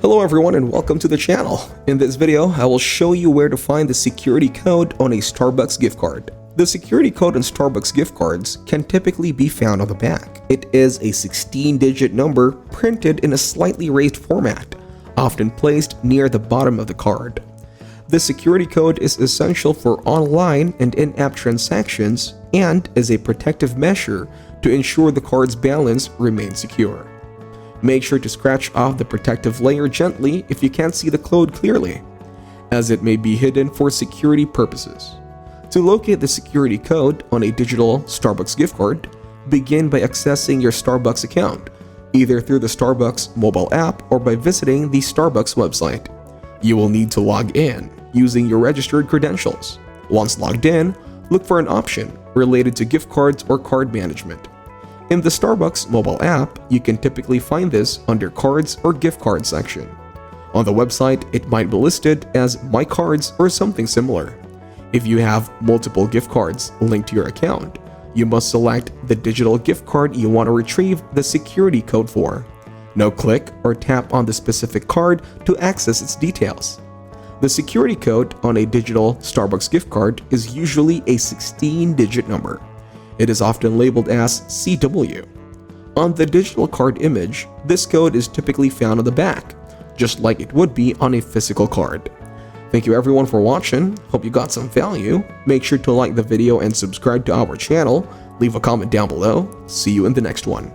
Hello everyone and welcome to the channel. In this video, I will show you where to find the security code on a Starbucks gift card. The security code on Starbucks gift cards can typically be found on the back. It is a 16-digit number printed in a slightly raised format, often placed near the bottom of the card. The security code is essential for online and in-app transactions and is a protective measure to ensure the card's balance remains secure. Make sure to scratch off the protective layer gently if you can't see the code clearly, as it may be hidden for security purposes. To locate the security code on a digital Starbucks gift card, begin by accessing your Starbucks account, either through the Starbucks mobile app or by visiting the Starbucks website. You will need to log in using your registered credentials. Once logged in, look for an option related to gift cards or card management. In the Starbucks mobile app, you can typically find this under Cards or Gift Card section. On the website, it might be listed as My Cards or something similar. If you have multiple gift cards linked to your account, you must select the digital gift card you want to retrieve the security code for. Now click or tap on the specific card to access its details. The security code on a digital Starbucks gift card is usually a 16-digit number. It is often labeled as CW. On the digital card image, this code is typically found on the back, just like it would be on a physical card. Thank you everyone for watching. Hope you got some value. Make sure to like the video and subscribe to our channel. Leave a comment down below. See you in the next one.